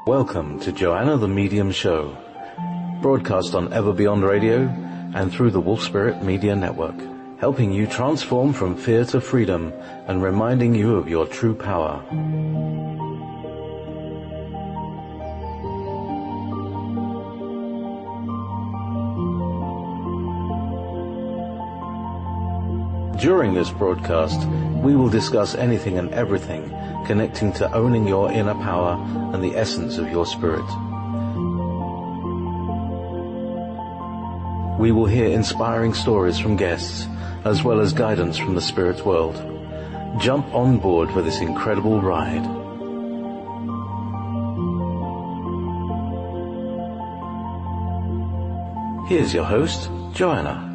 Welcome to Joanna the Medium Show, broadcast on Ever Beyond Radio and through the Wolf Spirit Media Network, helping you transform from fear to freedom and reminding you of your true power. During this broadcast, we will discuss anything and everything connecting to owning your inner power and the essence of your spirit. We will hear inspiring stories from guests, as well as guidance from the spirit world. Jump on board for this incredible ride. Here's your host, Joanna.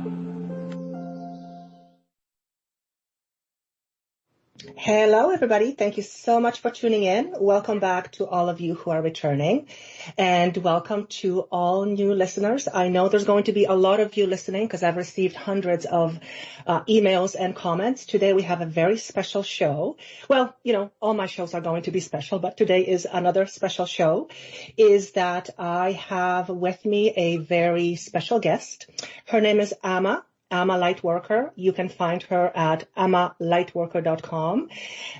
Hello, everybody. Thank you so much for tuning in. Welcome back to all of you who are returning, and welcome to all new listeners. I know there's going to be a lot of you listening because I've received hundreds of emails and comments. Today we have a very special show. Well, you know, all my shows are going to be special, but today is another special show, is that I have with me a very special guest. Her name is Amma. Amma Lightworker. You can find her at ammalightworker.com.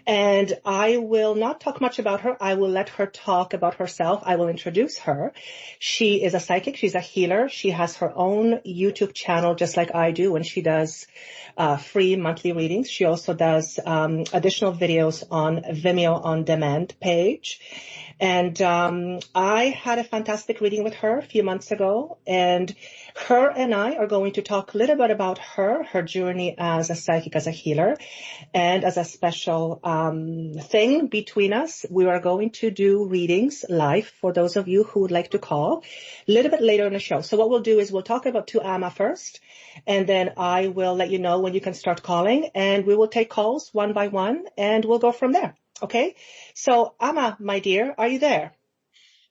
And I will not talk much about her. I will let her talk about herself. I will introduce her. She is a psychic. She's a healer. She has her own YouTube channel, just like I do, when she does free monthly readings. She also does additional videos on Vimeo on demand page. And I had a fantastic reading with her a few months ago, and her and I are going to talk a little bit about her journey as a psychic, as a healer, and as a special thing between us. We are going to do readings live for those of you who would like to call a little bit later in the show. So what we'll do is we'll talk about to Amma first, and then I will let you know when you can start calling, and we will take calls one by one, and we'll go from there. Okay? So Amma, my dear, are you there?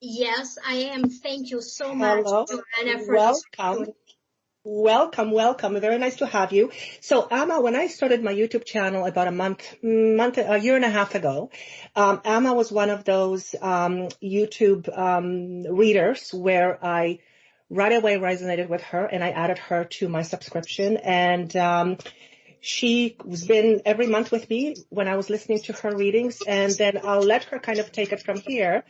Yes, I am. Thank you so much, Hello. Joanna, for Welcome. Welcome. Very nice to have you. So, Amma, when I started my YouTube channel about a year and a half ago, Amma was one of those YouTube readers where I right away resonated with her, and I added her to my subscription. And she's been every month with me when I was listening to her readings, and then I'll let her kind of take it from here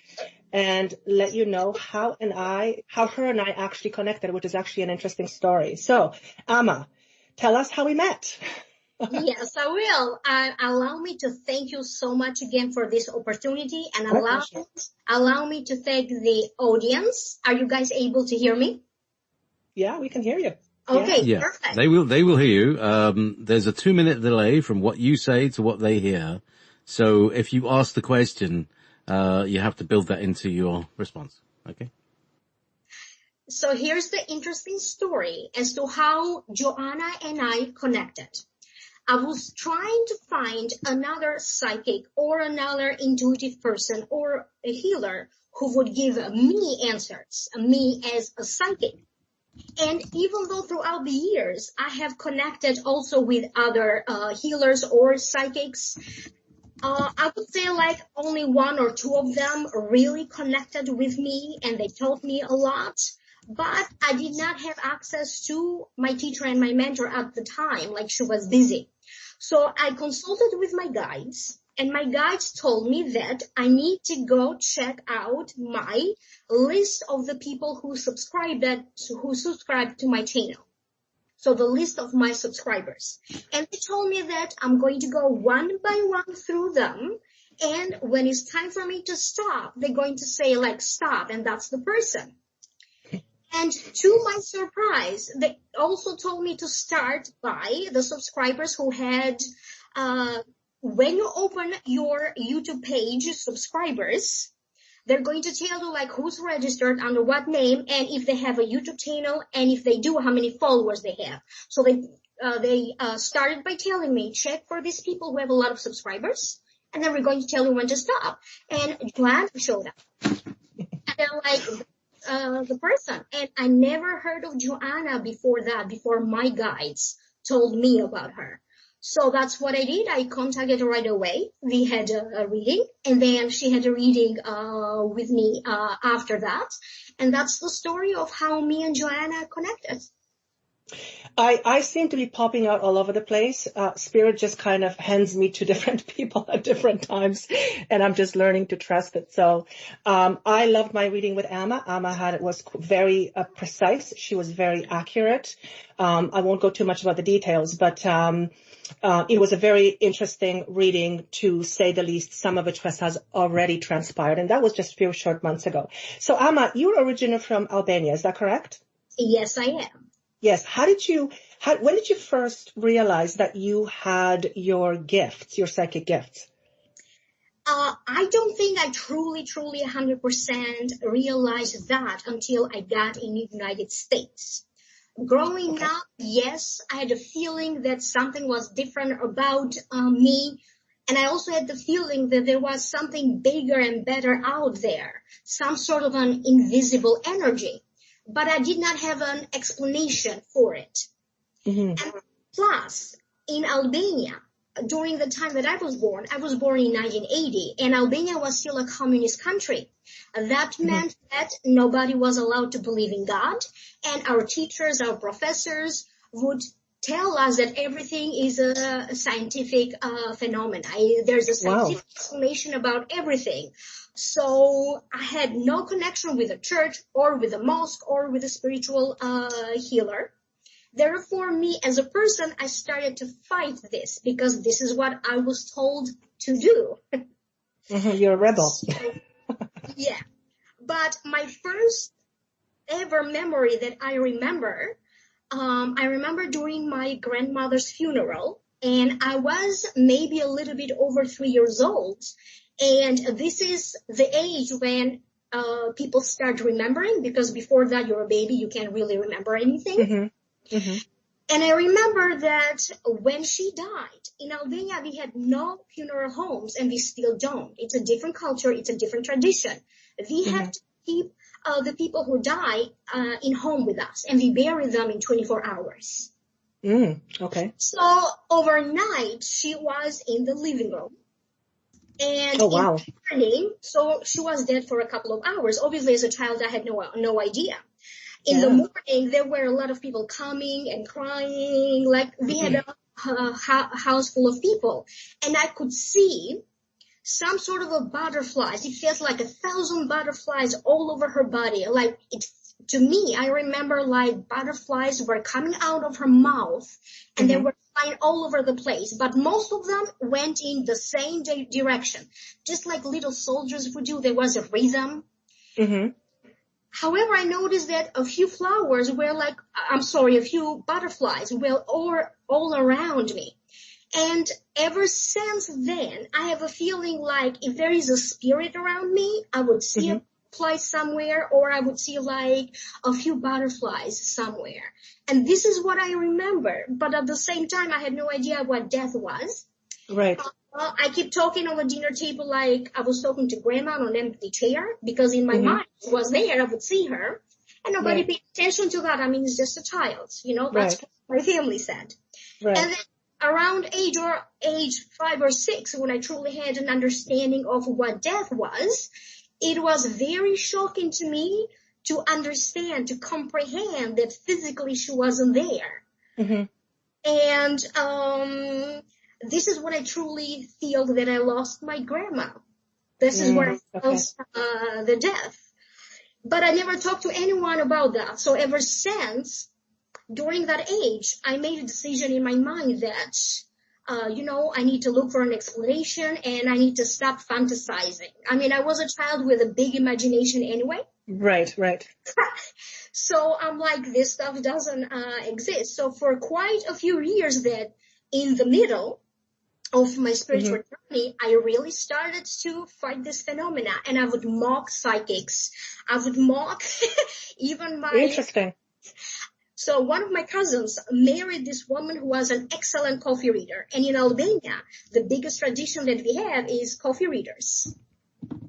and let you know how her and I actually connected, which is actually an interesting story. So, Amma, tell us how we met. Yes, I will. Allow me to thank you so much again for this opportunity, and allow me to thank the audience. Are you guys able to hear me? Yeah, we can hear you. Okay, yeah. Perfect. They will hear you. There's a 2-minute delay from what you say to what they hear. So if you ask the question, you have to build that into your response. Okay. So here's the interesting story as to how Joanna and I connected. I was trying to find another psychic or another intuitive person or a healer who would give me answers, me as a psychic. And even though throughout the years I have connected also with other healers or psychics, I would say like only one or two of them really connected with me and they taught me a lot. But I did not have access to my teacher and my mentor at the time, like she was busy. So I consulted with my guides, and my guides told me that I need to go check out my list of the people who subscribed to my channel. So the list of my subscribers. And they told me that I'm going to go one by one through them. And when it's time for me to stop, they're going to say like, stop. And that's the person. And to my surprise, they also told me to start by the subscribers who had, when you open your YouTube page, subscribers, they're going to tell you like who's registered under what name and if they have a YouTube channel, and if they do, how many followers they have. So they started by telling me, check for these people who have a lot of subscribers, and then we're going to tell you when to stop. And Joanna showed up. And then like, the person, and I never heard of Joanna before that, before my guides told me about her. So that's what I did. I contacted her right away. We had a reading, and then she had a reading with me after that. And that's the story of how me and Joanna connected. I seem to be popping out all over the place. Spirit just kind of hands me to different people at different times, and I'm just learning to trust it. So, I loved my reading with Amma. Amma was very precise. She was very accurate. I won't go too much about the details, but, it was a very interesting reading, to say the least, some of which has already transpired. And that was just a few short months ago. So, Amma, you're originally from Albania. Is that correct? Yes, I am. Yes. When did you first realize that you had your gifts, your psychic gifts? I don't think I truly 100% realized that until I got in the United States. Growing up, yes, I had a feeling that something was different about me. And I also had the feeling that there was something bigger and better out there, some sort of an invisible energy. But I did not have an explanation for it. Mm-hmm. And plus, in Albania, during the time that I was born in 1980, and Albania was still a communist country. That meant that nobody was allowed to believe in God, and our teachers, our professors would tell us that everything is a scientific phenomenon. There's a scientific explanation about everything. So I had no connection with a church or with a mosque or with a spiritual healer. Therefore, me as a person, I started to fight this because this is what I was told to do. You're a rebel. Yeah. But my first ever memory that I remember during my grandmother's funeral, and I was maybe a little bit over 3 years old. And this is the age when people start remembering, because before that you're a baby, you can't really remember anything. Mm-hmm. Mm-hmm. And I remember that when she died, in Albania we had no funeral homes, and we still don't. It's a different culture, it's a different tradition. We have to keep the people who die in home with us, and we bury them in 24 hours. Okay. So overnight she was in the living room. And in the morning, so she was dead for a couple of hours. Obviously, as a child, I had no idea. In the morning, there were a lot of people coming and crying. Like, we had a house full of people. And I could see some sort of a butterflies. It felt like 1,000 butterflies all over her body. Like, to me, I remember like butterflies were coming out of her mouth, and they were flying all over the place. But most of them went in the same direction, just like little soldiers would do. There was a rhythm. However, I noticed that a few flowers were a few butterflies were all around me. And ever since then, I have a feeling like if there is a spirit around me, I would see a fly somewhere, or I would see like a few butterflies somewhere. And this is what I remember. But at the same time, I had no idea what death was. Right. I keep talking on the dinner table like I was talking to grandma on an empty chair, because in my mind she was there, I would see her. And nobody paid attention to that. I mean, it's just a child, that's what my family said. Right. And then around age 5 or 6, when I truly had an understanding of what death was, it was very shocking to me to understand, to comprehend that physically she wasn't there. And this is when I truly feel that I lost my grandma. This is where I felt the death. But I never talked to anyone about that. So ever since, during that age, I made a decision in my mind that I need to look for an explanation, and I need to stop fantasizing. I mean, I was a child with a big imagination anyway. Right. So I'm like, this stuff doesn't exist. So for quite a few years that in the middle of my spiritual journey, I really started to fight this phenomena, and I would mock psychics. I would mock even my... Interesting. So one of my cousins married this woman who was an excellent coffee reader. And in Albania, the biggest tradition that we have is coffee readers.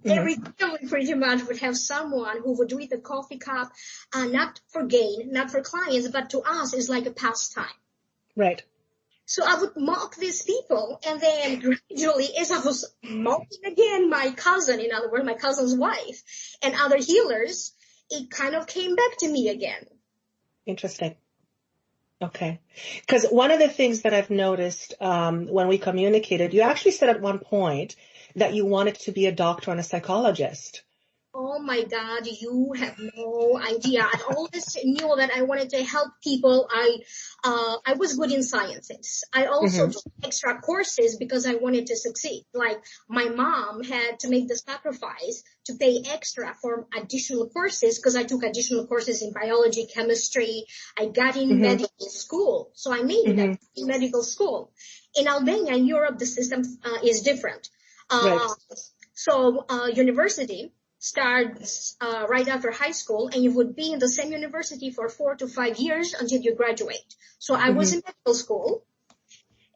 Every family pretty much would have someone who would read the coffee cup, not for gain, not for clients, but to us is like a pastime. Right. So I would mock these people, and then gradually, as I was mocking again my cousin, in other words, my cousin's wife, and other healers, it kind of came back to me again. Interesting. Okay. Because one of the things that I've noticed when we communicated, you actually said at one point that you wanted to be a doctor and a psychologist. Oh my God, you have no idea. I always knew that I wanted to help people. I was good in sciences. I also took extra courses because I wanted to succeed. Like my mom had to make the sacrifice to pay extra for additional courses because I took additional courses in biology, chemistry. I got in medical school. So I made it in medical school. In Albania, in Europe, the system is different. Right. So university starts right after high school, and you would be in the same university for 4 to 5 years until you graduate. So I was in medical school.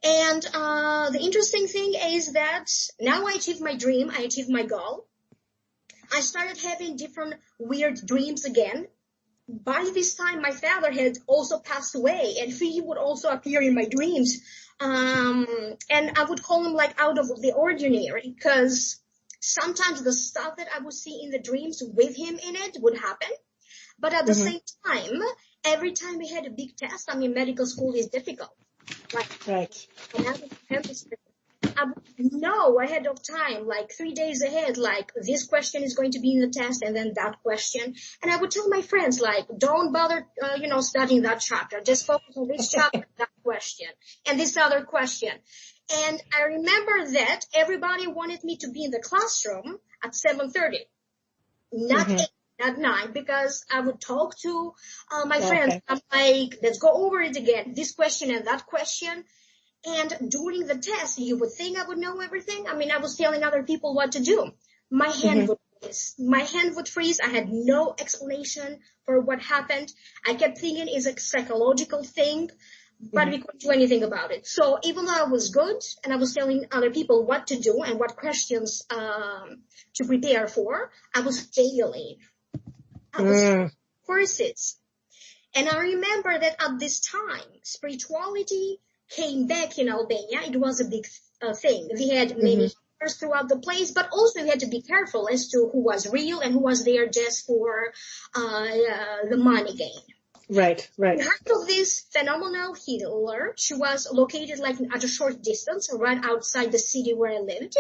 And the interesting thing is that now I achieved my dream. I achieved my goal. I started having different weird dreams again. By this time, my father had also passed away, and he would also appear in my dreams. And I would call him like out of the ordinary, because sometimes the stuff that I would see in the dreams with him in it would happen. But at the same time, every time we had a big test, I mean, medical school is difficult. Right. I would know ahead of time, like 3 days ahead, like this question is going to be in the test, and then that question. And I would tell my friends, like, don't bother, studying that chapter. Just focus on this chapter, that question, and this other question. And I remember that everybody wanted me to be in the classroom at 7:30, not 8, not 9, because I would talk to my friends. I'm like, let's go over it again, this question and that question. And during the test, you would think I would know everything. I mean, I was telling other people what to do. My hand would freeze. My hand would freeze. I had no explanation for what happened. I kept thinking it's a psychological thing, but we couldn't do anything about it. So even though I was good and I was telling other people what to do and what questions to prepare for, I was failing. I was courses. And I remember that at this time, spirituality came back in Albania. It was a big thing. We had many healers throughout the place, but also we had to be careful as to who was real and who was there just for the money gain. Right. I heard of this phenomenal healer. She was located like at a short distance, right outside the city where I lived.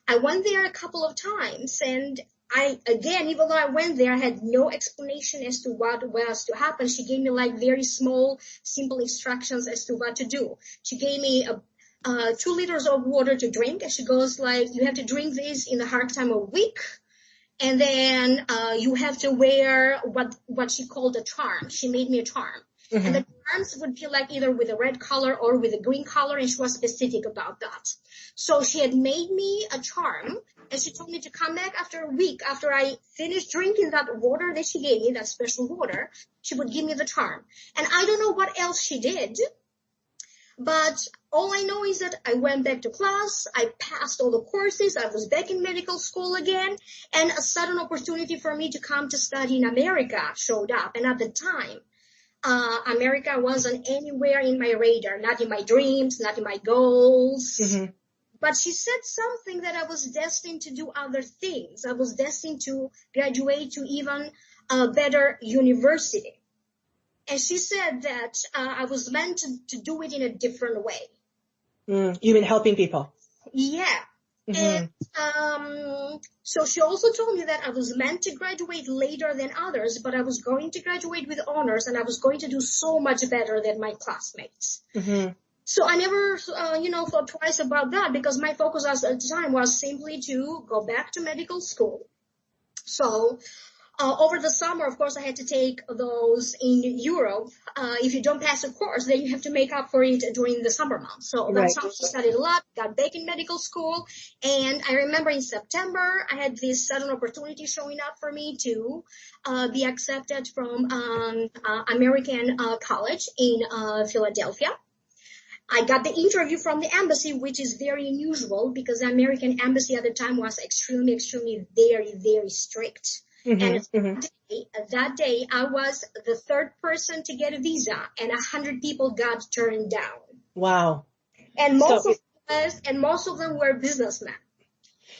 I went there a couple of times, and even though I went there, I had no explanation as to what was to happen. She gave me like very small, simple instructions as to what to do. She gave me 2 liters of water to drink, and she goes like, you have to drink this in the hard time a week. And then you have to wear what she called a charm. She made me a charm. And the charms would be like either with a red color or with a green color, and she was specific about that. So she had made me a charm, and she told me to come back after a week. After I finished drinking that water that she gave me, that special water, she would give me the charm. And I don't know what else she did, but all I know is that I went back to class, I passed all the courses, I was back in medical school again, and a sudden opportunity for me to come to study in America showed up. And at the time, America wasn't anywhere in my radar, not in my dreams, not in my goals. But she said something that I was destined to do other things. I was destined to graduate to even a better university. And she said that I was meant to do it in a different way. You mean helping people? Yeah. And so she also told me that I was meant to graduate later than others, but I was going to graduate with honors, and I was going to do so much better than my classmates. So I never, thought twice about that, because my focus at the time was simply to go back to medical school. So over the summer, of course, I had to take those in Europe. If you don't pass a course, then you have to make up for it during the summer months. So that's how I studied a lot, got back in medical school. And I remember in September, I had this sudden opportunity showing up for me to be accepted from American college in Philadelphia. I got the interview from the embassy, which is very unusual because the American embassy at the time was extremely, very, very strict. And that day, I was the 3rd person to get a visa, and 100 people got turned down. Wow. And most of them were businessmen.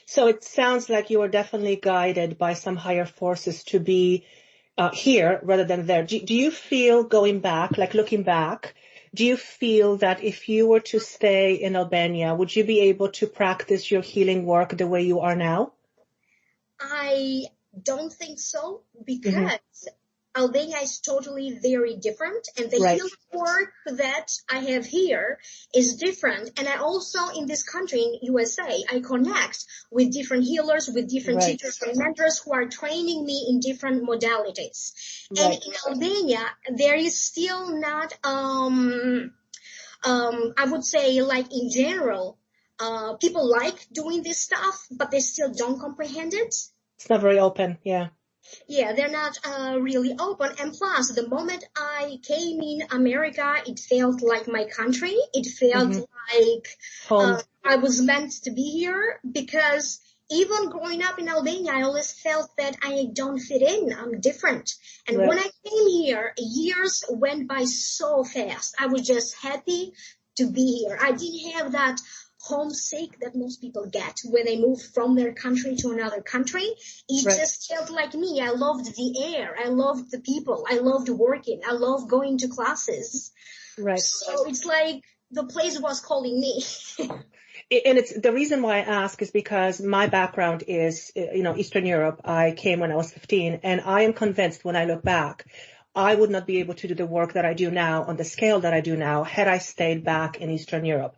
So it sounds like you were definitely guided by some higher forces to be here rather than there. Do you feel going back, like looking back, do you feel that if you were to stay in Albania, would you be able to practice your healing work the way you are now? I don't think so, because Albania is totally very different, and the healing work that I have here is different. And I also, in this country, in USA, I connect with different healers, with different teachers and mentors who are training me in different modalities. And in Albania, there is still not, I would say, like in general, people like doing this stuff, but they still don't comprehend it. It's not very open, yeah. Yeah, they're not really open. And plus, the moment I came in America, it felt like my country. It felt like I was meant to be here, because even growing up in Albania, I always felt that I don't fit in. I'm different. And when I came here, years went by so fast. I was just happy to be here. I didn't have that homesick that most people get when they move from their country to another country. It just felt like me. I loved the air. I loved the people. I loved working. I loved going to classes. So it's like the place was calling me. And it's the reason why I ask is because my background is, Eastern Europe. I came when I was 15, and I am convinced when I look back, I would not be able to do the work that I do now on the scale that I do now had I stayed back in Eastern Europe.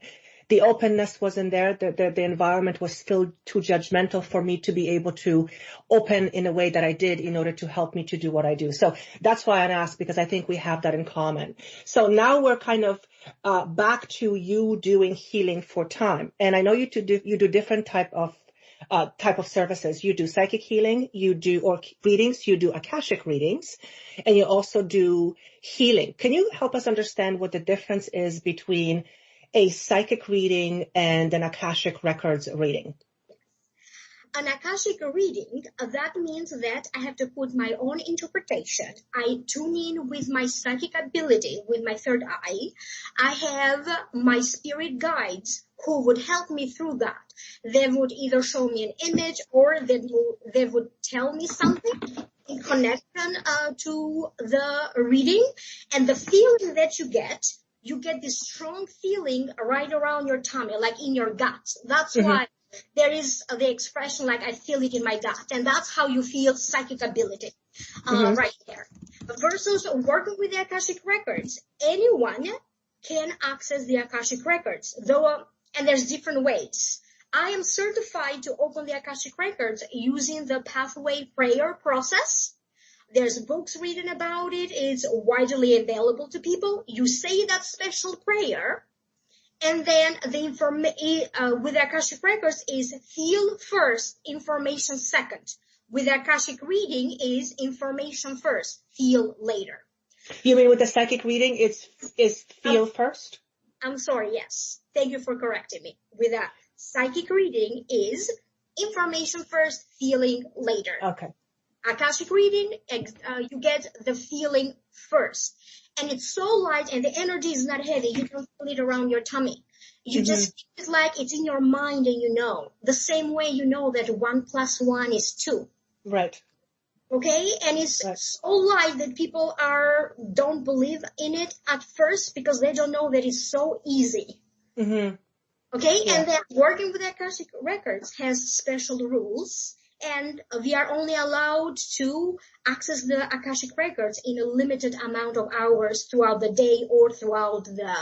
The openness wasn't there. The environment was still too judgmental for me to be able to open in a way that I did in order to help me to do what I do. So that's why I asked, because I think we have that in common. So now we're kind of back to you doing healing for time. And I know you do different type of services. You do psychic healing, you do readings, you do akashic readings, and you also do healing. Can you help us understand what the difference is between a psychic reading and an akashic records reading? An akashic reading, that means that I have to put my own interpretation. I tune in with my psychic ability, with my third eye. I have my spirit guides who would help me through that. They would either show me an image, or they would tell me something in connection to the reading. And the feeling that you get this strong feeling right around your tummy, like in your gut. That's why there is the expression, like, I feel it in my gut. And that's how you feel psychic ability, right there. Versus working with the Akashic records, anyone can access the Akashic records, and there's different ways. I am certified to open the Akashic records using the pathway prayer process. There's books written about it. It's widely available to people. You say that special prayer, and then with the Akashic records is feel first, information second. With the Akashic reading is information first, feel later. You mean with the psychic reading, it's feel first? I'm sorry, yes. Thank you for correcting me. With a psychic reading is information first, feeling later. Okay. Akashic reading, you get the feeling first. And it's so light, and the energy is not heavy. You don't feel it around your tummy. You just feel it like it's in your mind, and you know. The same way you know that 1 + 1 is 2. Right. Okay? And it's so light that people don't believe in it at first, because they don't know that it's so easy. Okay? Yeah. And then working with Akashic records has special rules. And we are only allowed to access the Akashic records in a limited amount of hours throughout the day or throughout the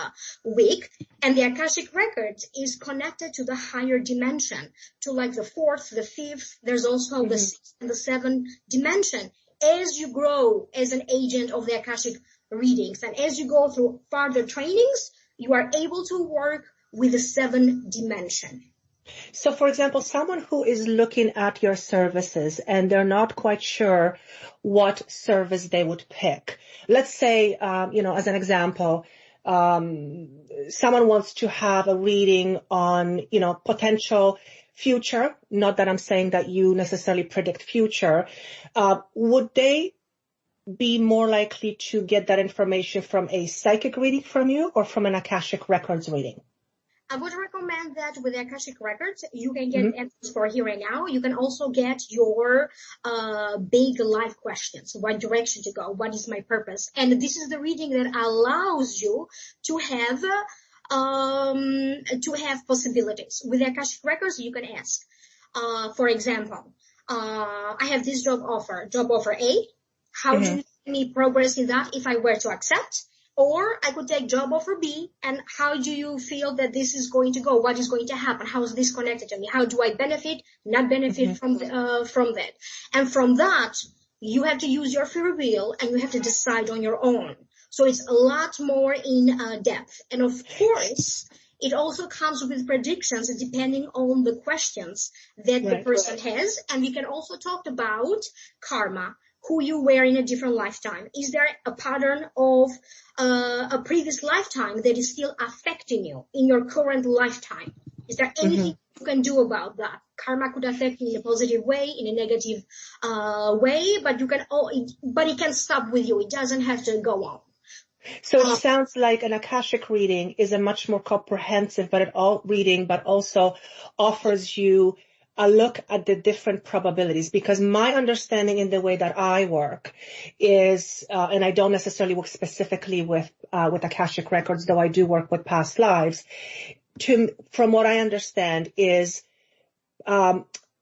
week. And the Akashic records is connected to the higher dimension, to like the 4th, the 5th. There's also the 6th and the 7th dimension. As you grow as an agent of the Akashic readings, and as you go through further trainings, you are able to work with the 7th dimension. So, for example, someone who is looking at your services and they're not quite sure what service they would pick. Let's say, as an example, someone wants to have a reading on, potential future. Not that I'm saying that you necessarily predict future. Would they be more likely to get that information from a psychic reading from you or from an Akashic Records reading? I would recommend that with Akashic Records, you can get answers for here and now. You can also get your big life questions. What direction to go? What is my purpose? And this is the reading that allows you to have possibilities. With Akashic Records, you can ask, for example, I have this job offer A. How do you see me progress in that if I were to accept? Or I could take job offer B, and how do you feel that this is going to go? What is going to happen? How is this connected to me? How do I benefit, not benefit from that? And from that, you have to use your free will, and you have to decide on your own. So it's a lot more in depth. And of course, it also comes with predictions depending on the questions that the person has. And we can also talk about karma, who you were in a different lifetime. Is there a pattern of a previous lifetime that is still affecting you in your current lifetime? Is there anything you can do about that? Karma could affect you in a positive way, in a negative way, but it can stop with you. It doesn't have to go on. So it sounds like an Akashic reading is a much more comprehensive but also offers you a look at the different probabilities, because my understanding in the way that I work is, and I don't necessarily work specifically with Akashic Records, though I do work with past lives, from what I understand is,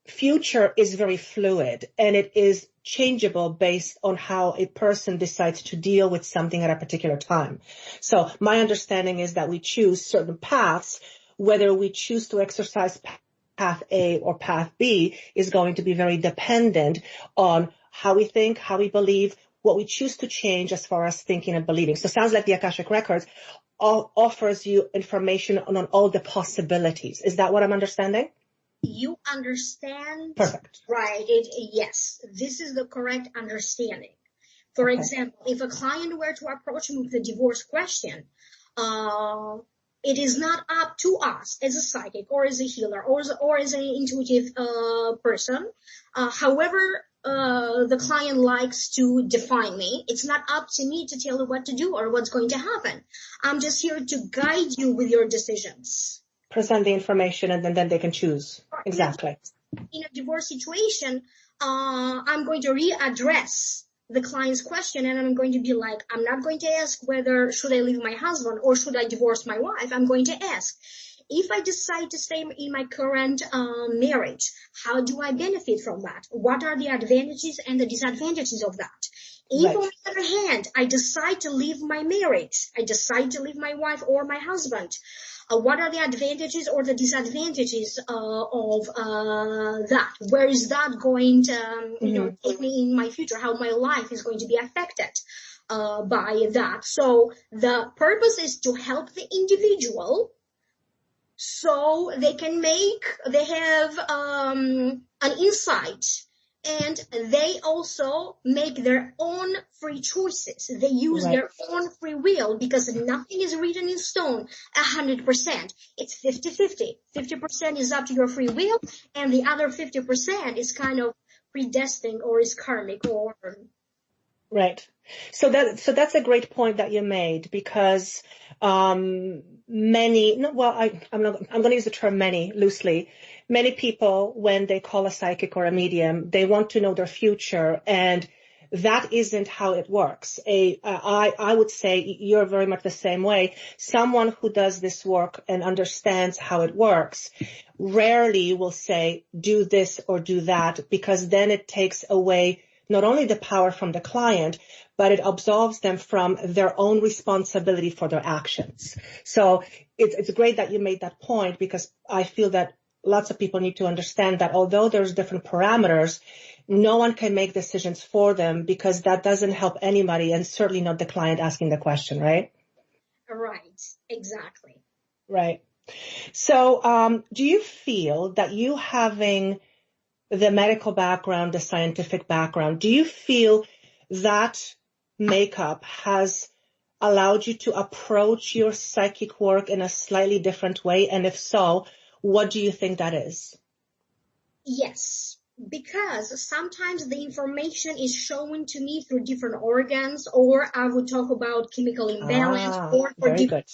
future is very fluid and it is changeable based on how a person decides to deal with something at a particular time. So my understanding is that we choose certain paths, whether we choose to exercise path A or path B is going to be very dependent on how we think, how we believe, what we choose to change as far as thinking and believing. So it sounds like the Akashic Records offers you information on all the possibilities. Is that what I'm understanding? You understand. Perfect. Right. Yes, this is the correct understanding. For example, if a client were to approach me with a divorce question, it is not up to us as a psychic or as a healer or as an intuitive person. However, the client likes to define me. It's not up to me to tell you what to do or what's going to happen. I'm just here to guide you with your decisions. Present the information and then they can choose. Exactly. In a divorce situation, I'm going to readdress the client's question, and I'm going to be like, I'm not going to ask whether should I leave my husband or should I divorce my wife. I'm going to ask, if I decide to stay in my current marriage, how do I benefit from that? What are the advantages and the disadvantages of that? If, on the other hand, I decide to leave my marriage, I decide to leave my wife or my husband, what are the advantages or the disadvantages of that? Where is that going to take me in my future? How my life is going to be affected by that? So the purpose is to help the individual so they have an insight, and they also make their own free choices. They use their own free will, because nothing is written in stone 100%. It's 50-50. 50% is up to your free will, and the other 50% is kind of predestined or is karmic or... Right. So that's a great point that you made, because I'm going to use the term many loosely. Many people, when they call a psychic or a medium, they want to know their future, and that isn't how it works. I would say you're very much the same way. Someone who does this work and understands how it works rarely will say, do this or do that, because then it takes away not only the power from the client, but it absolves them from their own responsibility for their actions. So it's great that you made that point, because I feel that lots of people need to understand that although there's different parameters, no one can make decisions for them, because that doesn't help anybody, and certainly not the client asking the question, right? Right, exactly. Right. So do you feel that you having the medical background, the scientific background, do you feel that makeup has allowed you to approach your psychic work in a slightly different way? And if so, what do you think that is? Yes. Because sometimes the information is shown to me through different organs, or I would talk about chemical imbalance, Very good.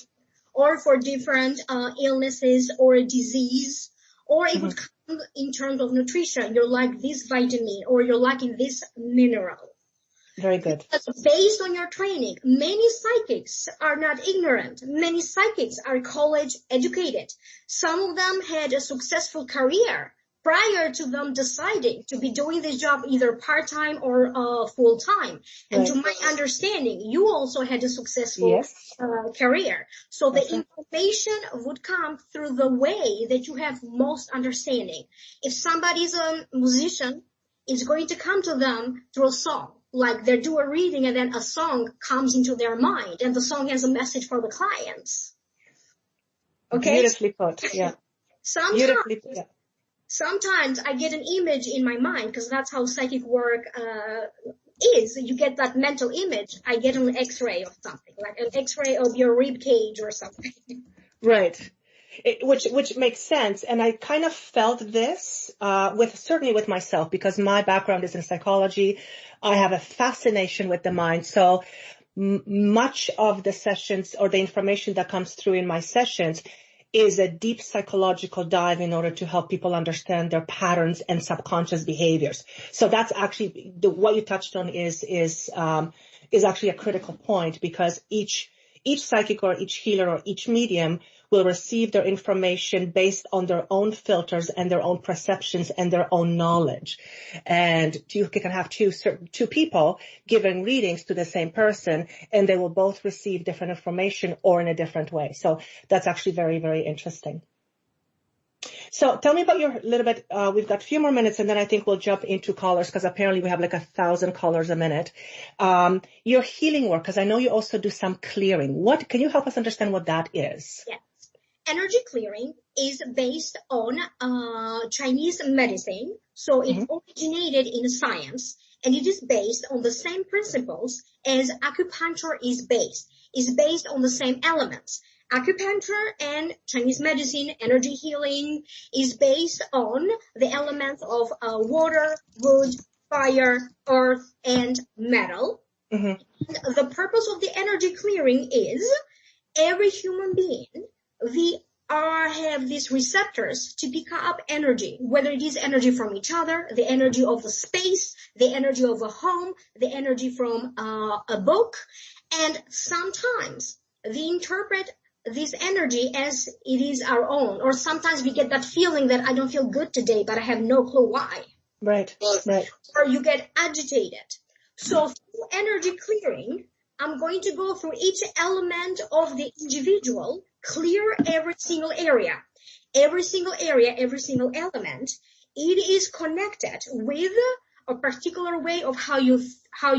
or for different illnesses or a disease, or it would come in terms of nutrition. You're like this vitamin, or you're lacking this mineral. Very good. Because based on your training, many psychics are not ignorant. Many psychics are college educated. Some of them had a successful career prior to them deciding to be doing this job either part-time or full-time. And to my understanding, you also had a successful career. So the information would come through the way that you have most understanding. If somebody's a musician, it's going to come to them through a song. Like they do a reading and then a song comes into their mind and the song has a message for the clients. Okay? Beautifully put, yeah. Sometimes I get an image in my mind because that's how psychic work is. You get that mental image. I get an X-ray of something, like an X-ray of your rib cage or something. Right. Which makes sense. And I kind of felt this certainly with myself, because my background is in psychology. I have a fascination with the mind. So much of the sessions or the information that comes through in my sessions is a deep psychological dive in order to help people understand their patterns and subconscious behaviors. So that's actually what you touched on is actually a critical point, because each psychic or each healer or each medium will receive their information based on their own filters and their own perceptions and their own knowledge. And you can have two people giving readings to the same person, and they will both receive different information or in a different way. So that's actually very, very interesting. So tell me about your little bit, we've got a few more minutes and then I think we'll jump into callers, because apparently we have like 1,000 callers a minute. Your healing work, because I know you also do some clearing. Can you help us understand what that is? Yes. Energy clearing is based on Chinese medicine. So it originated in science, and it is based on the same principles as acupuncture is based. It's based on the same elements. Acupuncture and Chinese medicine, energy healing, is based on the elements of water, wood, fire, earth, and metal. And the purpose of the energy clearing is every human being, we have these receptors to pick up energy, whether it is energy from each other, the energy of a space, the energy of a home, the energy from a book. And sometimes we interpret this energy as it is our own, or sometimes we get that feeling that I don't feel good today, but I have no clue why. Right. Or you get agitated. So through energy clearing, I'm going to go through each element of the individual, clear every single area, every single element. It is connected with a particular way of how you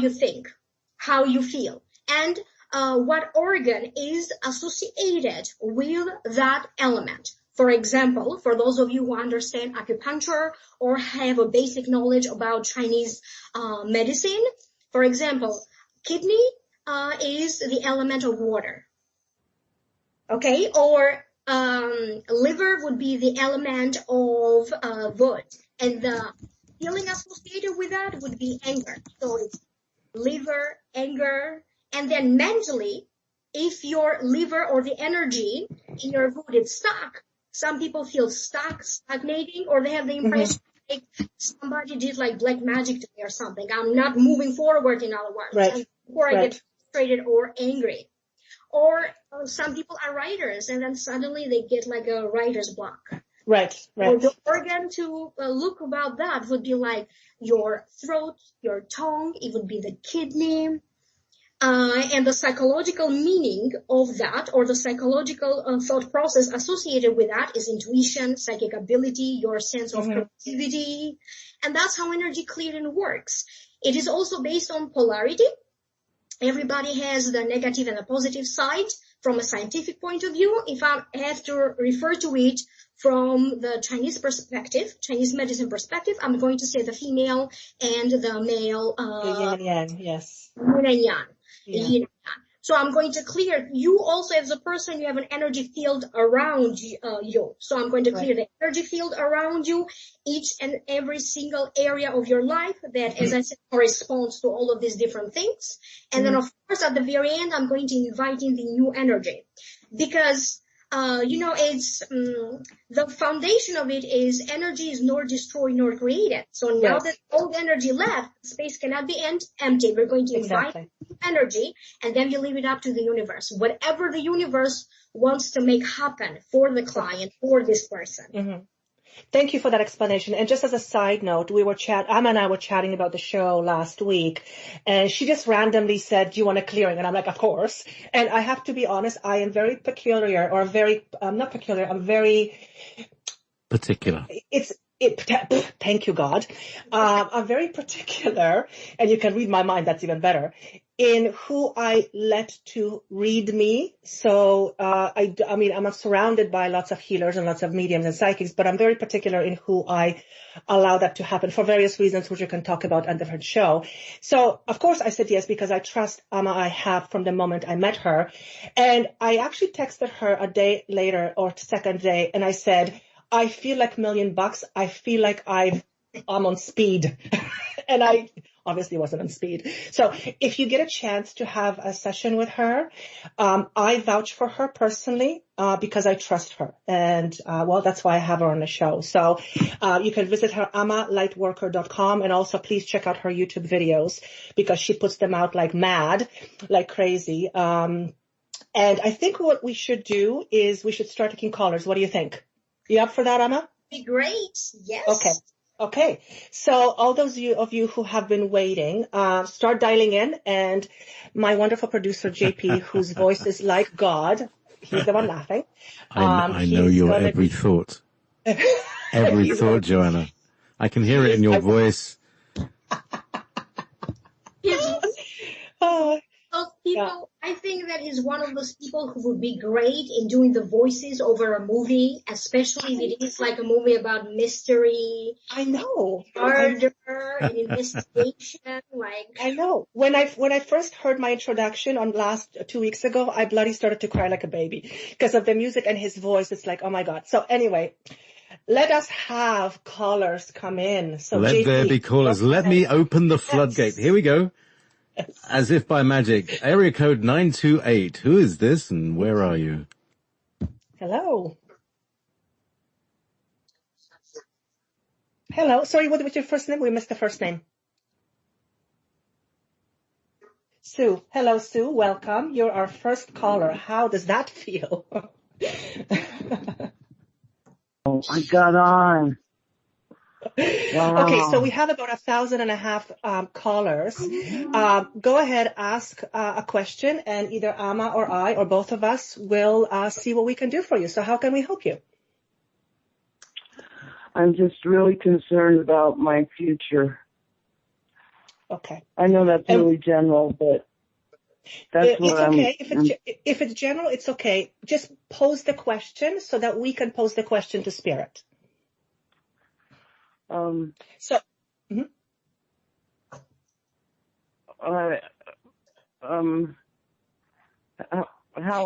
think, how you feel, and what organ is associated with that element. For example, for those of you who understand acupuncture or have a basic knowledge about Chinese medicine, for example, kidney is the element of water. Okay, or liver would be the element of wood, and the feeling associated with that would be anger. So it's liver, anger, and then mentally, if your liver or the energy in your wood is stuck, some people feel stuck, stagnating, or they have the impression like somebody did like black magic to me or something. I'm not moving forward, in other words. Right. Or I get frustrated or angry. Or some people are writers, and then suddenly they get like a writer's block. Right. Or the organ to look about that would be like your throat, your tongue. It would be the kidney. And the psychological meaning of that, or the psychological thought process associated with that, is intuition, psychic ability, your sense of creativity. And that's how energy clearing works. It is also based on polarity. Everybody has the negative and the positive side from a scientific point of view. If I have to refer to it from the Chinese perspective, Chinese medicine perspective, I'm going to say the female and the male. Yin and yang, yes. Yin and yang. Yeah. So I'm going to clear. You also, as a person, you have an energy field around you. So I'm going to clear the energy field around you, each and every single area of your life that, as I said, corresponds to all of these different things. And then, of course, at the very end, I'm going to invite in the new energy. Because, it's the foundation of it is energy is nor destroyed nor created. So now that old energy left, space cannot be empty. We're going to invite energy, and then you leave it up to the universe. Whatever the universe wants to make happen for the client, for this person. Mm-hmm. Thank you for that explanation. And just as a side note, Amma and I were chatting about the show last week, and she just randomly said, do you want a clearing? And I'm like, of course. And I have to be honest, I am very peculiar, or not peculiar, I'm very particular. Thank you, God. I'm very particular, and you can read my mind, that's even better, in who I let to read me. So, I'm surrounded by lots of healers and lots of mediums and psychics, but I'm very particular in who I allow that to happen for various reasons, which we can talk about on a different show. So, of course, I said yes, because I trust Amma. I have from the moment I met her. And I actually texted her a day later or second day, and I said, I feel like $1 million. I feel like I'm on speed. And I obviously wasn't on speed. So if you get a chance to have a session with her, I vouch for her personally, because I trust her. And, that's why I have her on the show. So, you can visit her, ammalightworker.com, and also please check out her YouTube videos because she puts them out like mad, like crazy. And I think what we should do is we should start taking callers. What do you think? You up for that, Amma? Be great. Yes. Okay. So all those of you who have been waiting, start dialing in, and my wonderful producer, JP, whose voice is like God, he's the one laughing. I know your every thought. Every thought, Joanna. I can hear it in your voice. People, I think that he's one of those people who would be great in doing the voices over a movie, especially if it is like a movie about mystery. I know. Murder and investigation. I know. When I first heard my introduction on 2 weeks ago, I bloody started to cry like a baby because of the music and his voice. It's like, oh my God. So anyway, let us have callers come in. So let JP, there be callers. Let me open the floodgate. Here we go. As if by magic. Area code 928. Who is this and where are you? Hello. Sorry, what was your first name? We missed the first name. Sue. Hello, Sue. Welcome. You're our first caller. How does that feel? I got on. Wow. Okay, so we have about 1,500 callers. Go ahead, ask a question, and either Amma or I or both of us will see what we can do for you. So how can we help you? I'm just really concerned about my future. Okay. I know that's really general, but that's what I'm... It's okay. If it's general, it's okay. Just pose the question so that we can pose the question to Spirit. How will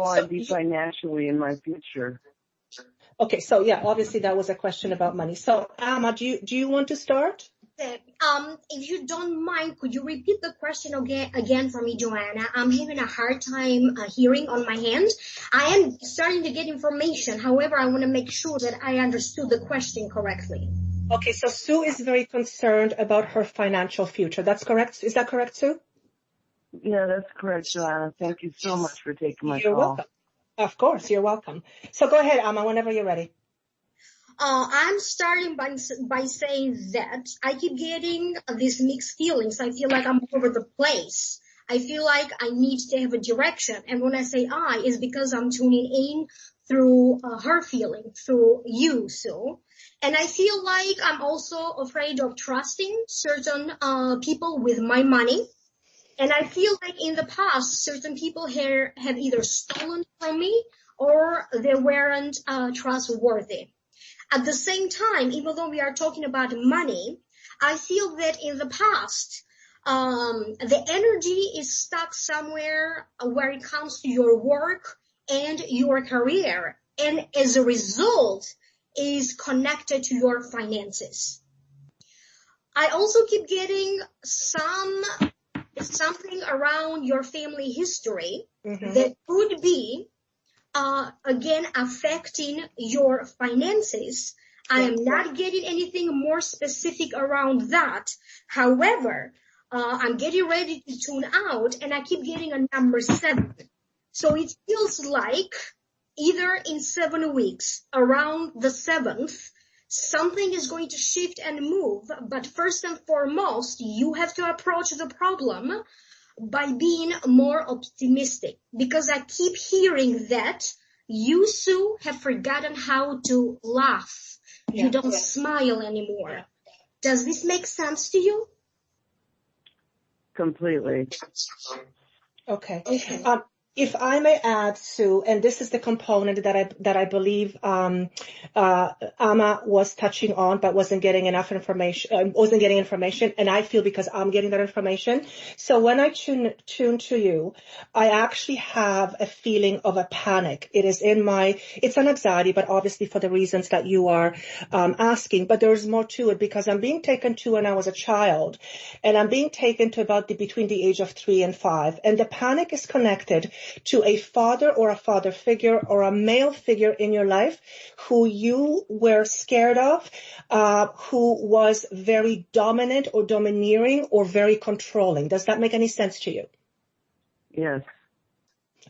I be financially in my future? Okay, so yeah, obviously that was a question about money. So Amma, do you want to start? If you don't mind, could you repeat the question again for me, Joanna? I'm having a hard time hearing on my hand. I am starting to get information. However, I want to make sure that I understood the question correctly. Okay, so Sue is very concerned about her financial future. That's correct? Is that correct, Sue? Yeah, that's correct, Joanna. Thank you so much for taking my call. You're welcome. Of course, you're welcome. So go ahead, Amma, whenever you're ready. I'm starting by saying that I keep getting these mixed feelings. I feel like I'm all over the place. I feel like I need to have a direction. And when I say I, it's because I'm tuning in through her feeling, through you, Sue. And I feel like I'm also afraid of trusting certain people with my money. And I feel like in the past, certain people here have either stolen from me or they weren't trustworthy. At the same time, even though we are talking about money, I feel that in the past, The energy is stuck somewhere where it comes to your work and your career, and as a result is connected to your finances. I also keep getting something around your family history that could be again affecting your finances. I am not getting anything more specific around that. However, I'm getting ready to tune out, and I keep getting a number 7. So it feels like either in 7 weeks, around the 7th, something is going to shift and move. But first and foremost, you have to approach the problem by being more optimistic, because I keep hearing that you, Sue, have forgotten how to laugh. You don't smile anymore. Does this make sense to you? Completely. Okay. If I may add, Sue, and this is the component that I believe Amma was touching on, but wasn't getting enough information, and I feel because I'm getting that information. So when I tune to you, I actually have a feeling of a panic. It's an anxiety, but obviously for the reasons that you are asking. But there's more to it, because I'm being taken to when I was a child, and I'm being taken to between the age of 3 and 5, and the panic is connected to a father or a father figure or a male figure in your life who you were scared of, who was very dominant or domineering or very controlling. Does that make any sense to you? Yes.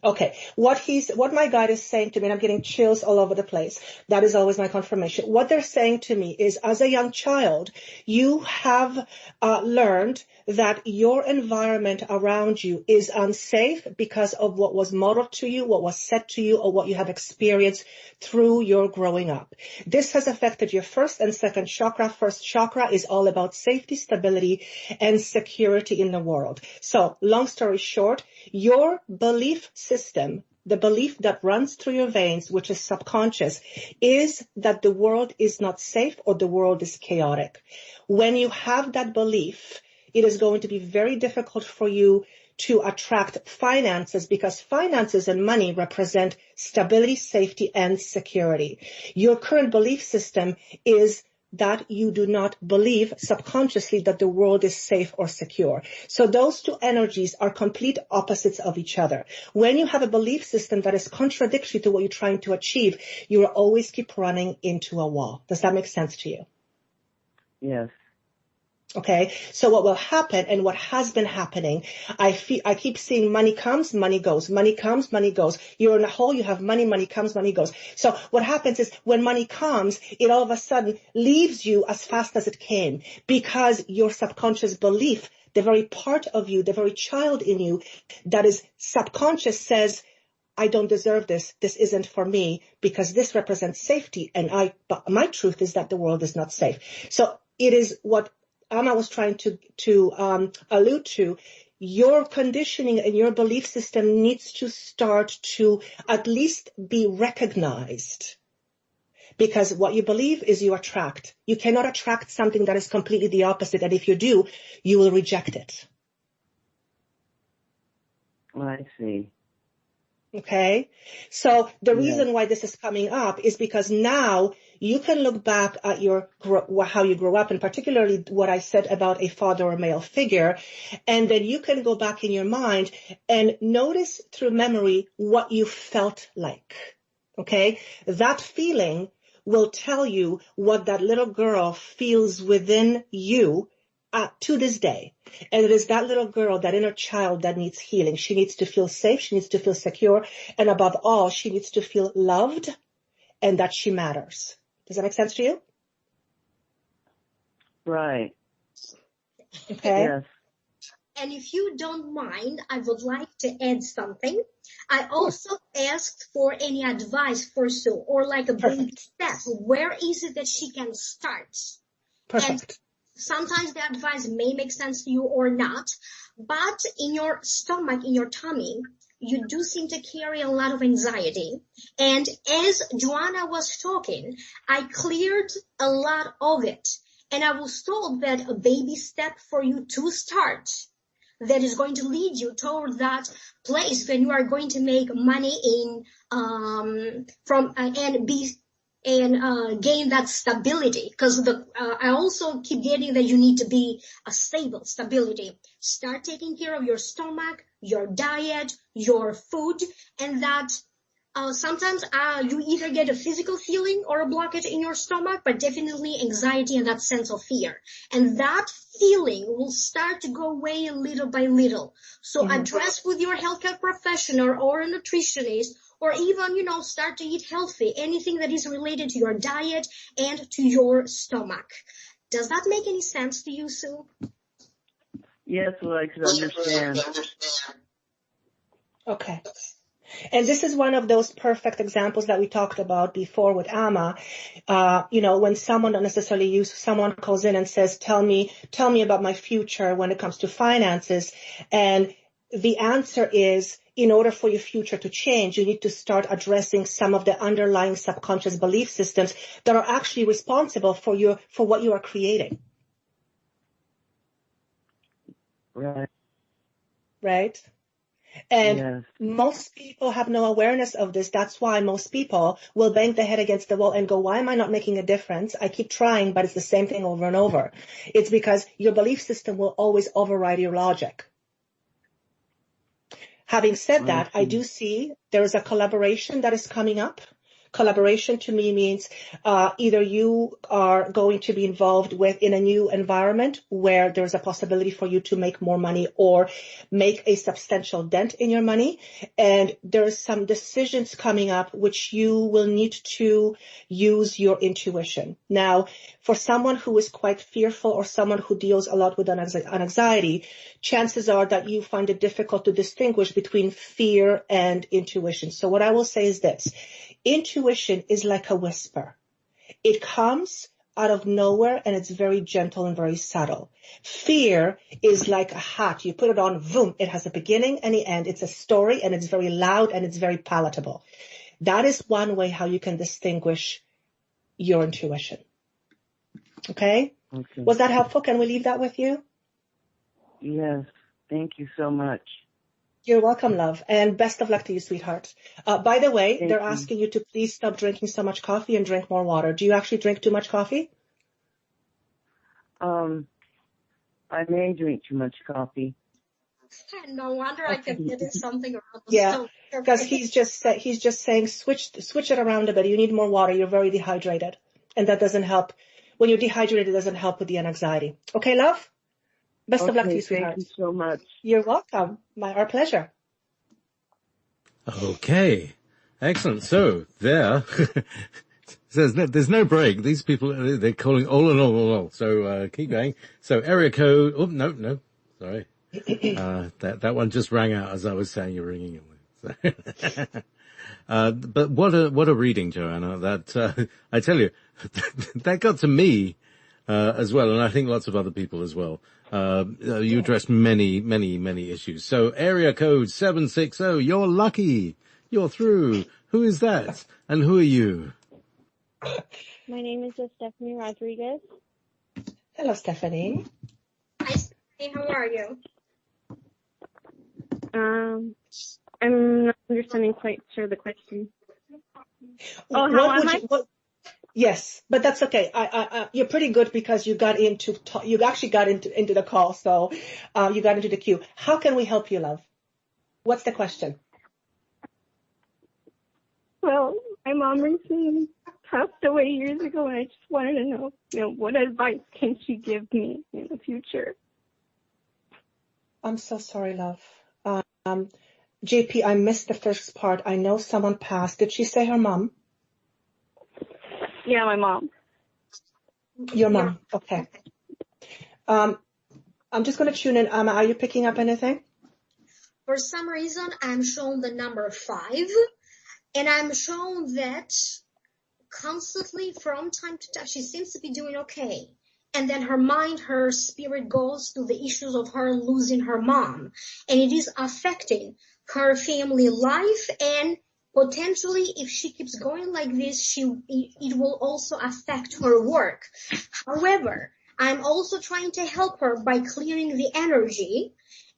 Okay. What my guide is saying to me, and I'm getting chills all over the place. That is always my confirmation. What they're saying to me is, as a young child, you have learned that your environment around you is unsafe because of what was modeled to you, what was said to you, or what you have experienced through your growing up. This has affected your first and second chakra. First chakra is all about safety, stability, and security in the world. So, long story short, your belief system, the belief that runs through your veins, which is subconscious, is that the world is not safe or the world is chaotic. When you have that belief, it is going to be very difficult for you to attract finances, because finances and money represent stability, safety, and security. Your current belief system is that you do not believe subconsciously that the world is safe or secure. So those two energies are complete opposites of each other. When you have a belief system that is contradictory to what you're trying to achieve, you will always keep running into a wall. Does that make sense to you? Yes. Okay, so what will happen, and what has been happening, I keep seeing money comes, money goes, money comes, money goes. You're in a hole, you have money, money comes, money goes. So what happens is, when money comes, it all of a sudden leaves you as fast as it came, because your subconscious belief, the very part of you, the very child in you that is subconscious, says, I don't deserve this. This isn't for me, because this represents safety, but my truth is that the world is not safe. So it is what Amma was trying to allude to. Your conditioning and your belief system needs to start to at least be recognized, because what you believe is you attract. You cannot attract something that is completely the opposite, and if you do, you will reject it. I see. Okay, so the reason why this is coming up is because now you can look back at how you grew up, and particularly what I said about a father or male figure, and then you can go back in your mind and notice through memory what you felt like. Okay, that feeling will tell you what that little girl feels within you to this day. And it is that little girl, that inner child, that needs healing. She needs to feel safe. She needs to feel secure. And above all, she needs to feel loved and that she matters. Does that make sense to you? Right. Okay. Yes. And if you don't mind, I would like to add something. I also asked for any advice for Sue, or like a baby step. Where is it that she can start? Perfect. And sometimes the advice may make sense to you or not, but in your stomach, in your tummy, you do seem to carry a lot of anxiety. And as Joanna was talking, I cleared a lot of it. And I was told that a baby step for you to start that is going to lead you toward that place when you are going to make money and gain that stability. Because I also keep getting that you need to be a stable stability. Start taking care of your stomach, your diet, your food, and that sometimes you either get a physical feeling or a blockage in your stomach, but definitely anxiety and that sense of fear. And that feeling will start to go away little by little. So address with your healthcare professional or a nutritionist, or even, start to eat healthy, anything that is related to your diet and to your stomach. Does that make any sense to you, Sue? Yes, well, I could understand. Okay. And this is one of those perfect examples that we talked about before with Amma. When someone, not necessarily you, someone calls in and says, tell me about my future when it comes to finances. And the answer is, in order for your future to change, you need to start addressing some of the underlying subconscious belief systems that are actually responsible for what you are creating. Right. Right? And yes. Most people have no awareness of this. That's why most people will bang their head against the wall and go, why am I not making a difference? I keep trying, but it's the same thing over and over. It's because your belief system will always override your logic. Having said that, I do see there is a collaboration that is coming up. Collaboration to me means either you are going to be involved in a new environment where there's a possibility for you to make more money or make a substantial dent in your money. And there's some decisions coming up which you will need to use your intuition. Now, for someone who is quite fearful or someone who deals a lot with anxiety, chances are that you find it difficult to distinguish between fear and intuition. So what I will say is this. Intuition is like a whisper. It comes out of nowhere and it's very gentle and very subtle. Fear is like a hat. You put it on, boom, it has a beginning and an end. It's a story and it's very loud and it's very palatable. That is one way how you can distinguish your intuition. Okay? Was that helpful? Can we leave that with you? Yes. Thank you so much. You're welcome, love, and best of luck to you, sweetheart. By the way, they're asking you to please stop drinking so much coffee and drink more water. Do you actually drink too much coffee? I may drink too much coffee. No wonder I kept getting something around the stove. Yeah, because he's just saying switch it around a bit. You need more water. You're very dehydrated, and that doesn't help. When you're dehydrated, it doesn't help with the anxiety. Okay, love? Best of luck to you, sweetheart. Thank you so much. You're welcome. Our pleasure. Okay. Excellent. So there, there's no break. These people, they're calling all and all. So, keep going. So area code, no. Sorry. That one just rang out as I was saying you're ringing it. But what a reading, Joanna. That, I tell you, that got to me, as well. And I think lots of other people as well. You addressed many issues. So area code 760, you're lucky. You're through. Who is that? And who are you? My name is Stephanie Rodriguez. Hello, Stephanie. Hi, Stephanie. How are you? I'm not understanding quite sure the question. Yes, but that's okay. You're pretty good because you actually got into the call, so you got into the queue. How can we help you, love? What's the question? Well, my mom recently passed away years ago, and I just wanted to know, what advice can she give me in the future? I'm so sorry, love. JP, I missed the first part. I know someone passed. Did she say her mom? Yeah, my mom. Your mom. Okay. I'm just going to tune in. Amma, are you picking up anything? For some reason, I'm shown the number 5, and I'm shown that constantly from time to time, she seems to be doing okay. And then her mind, her spirit goes to the issues of her losing her mom. And it is affecting her family life, and potentially, if she keeps going like this, it will also affect her work. However, I'm also trying to help her by clearing the energy.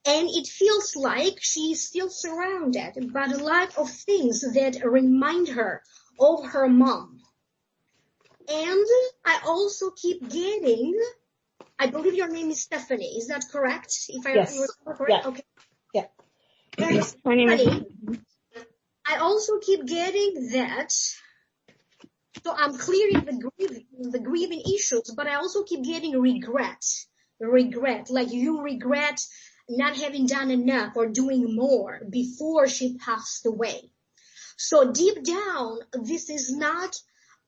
And it feels like she's still surrounded by a lot of things that remind her of her mom. And I also keep getting, I believe your name is Stephanie. Is that correct? If I Yes. remember correct? Yeah. Okay. Yeah. Yes. My name is. I also keep getting that. So I'm clearing the grieving issues, but I also keep getting regret, like you regret not having done enough or doing more before she passed away. So deep down, this is not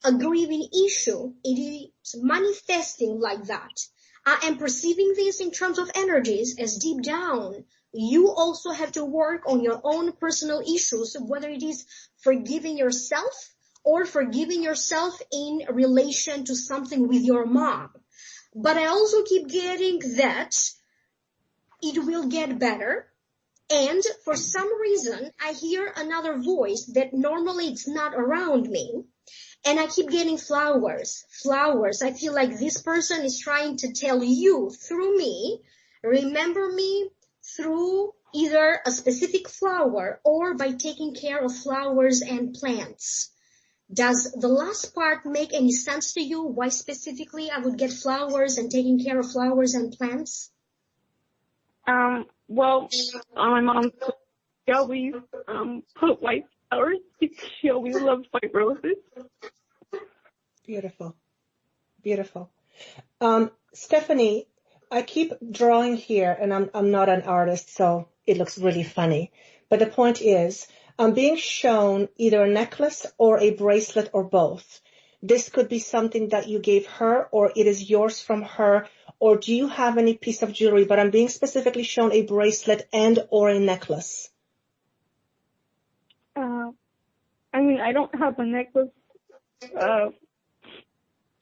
a grieving issue. It is manifesting like that. I am perceiving this in terms of energies as deep down. You also have to work on your own personal issues, whether it is forgiving yourself or forgiving yourself in relation to something with your mom. But I also keep getting that it will get better. And for some reason, I hear another voice that normally it's not around me. And I keep getting flowers. I feel like this person is trying to tell you through me, remember me through either a specific flower or by taking care of flowers and plants. Does the last part make any sense to you? Why specifically I would get flowers and taking care of flowers and plants? Well, my mom always put white flowers because she always loved white roses. Beautiful. Beautiful. Stephanie, I keep drawing here, and I'm not an artist, so it looks really funny. But the point is, I'm being shown either a necklace or a bracelet or both. This could be something that you gave her, or it is yours from her, or do you have any piece of jewelry? But I'm being specifically shown a bracelet and or a necklace. I mean, I don't have a necklace.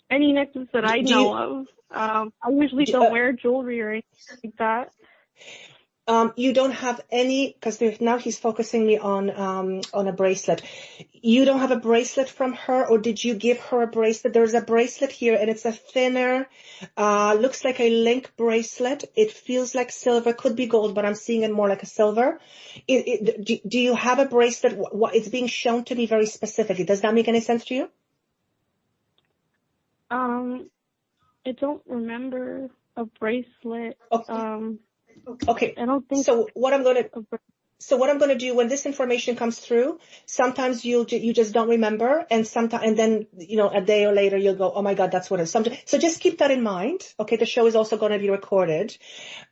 Any necklace that I know of. I usually don't wear jewelry or anything like that. You don't have any, because now he's focusing me on a bracelet. You don't have a bracelet from her, or did you give her a bracelet? There's a bracelet here, and it's a thinner, looks like a link bracelet. It feels like silver, could be gold, but I'm seeing it more like a silver. Do you have a bracelet? It's being shown to me very specifically. Does that make any sense to you? I don't remember a bracelet. Okay. Okay. I don't think so. What I'm going to do when this information comes through, sometimes you just don't remember, and then a day or later you'll go, oh my God, that's what it is. So just keep that in mind. Okay, the show is also going to be recorded.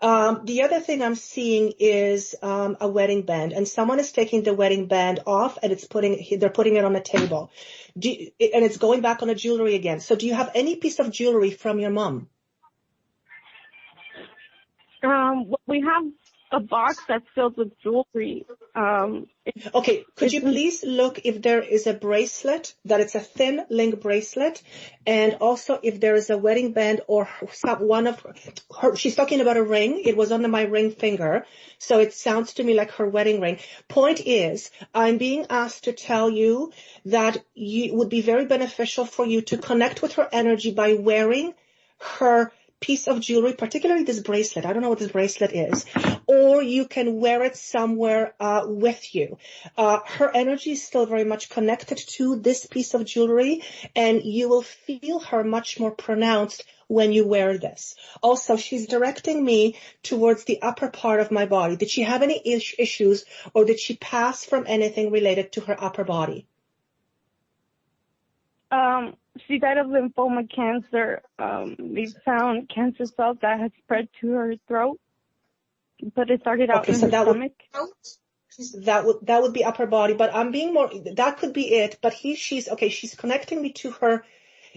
The other thing I'm seeing is a wedding band, and someone is taking the wedding band off, and they're putting it on the table, and it's going back on the jewelry again. So do you have any piece of jewelry from your mom? We have a box that's filled with jewelry. Okay, could you please look if there is a bracelet, that it's a thin link bracelet, and also if there is a wedding band or one of her, she's talking about a ring. It was on my ring finger, so it sounds to me like her wedding ring. Point is, I'm being asked to tell you that it would be very beneficial for you to connect with her energy by wearing her piece of jewelry, particularly this bracelet. I don't know what this bracelet is. Or you can wear it somewhere with you. Her energy is still very much connected to this piece of jewelry, and you will feel her much more pronounced when you wear this. Also, she's directing me towards the upper part of my body. Did she have any issues, or did she pass from anything related to her upper body? She died of lymphoma cancer. They found cancer cells that had spread to her throat, but it started out in her stomach. That would be upper body, but I'm being more, that could be it, but she's connecting me to her.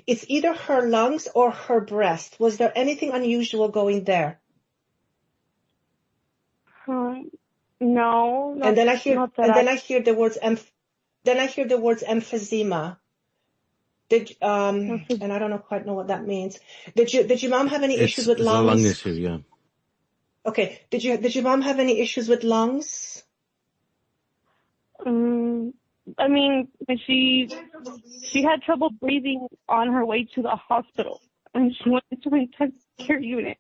It's either her lungs or her breast. Was there anything unusual going there? No. And then I hear the words emphysema. And I don't quite know what that means. Did your mom have any issues with lungs? It's a lung issue, yeah. Okay. Did your mom have any issues with lungs? I mean, she had trouble breathing on her way to the hospital, and she went into intensive care unit.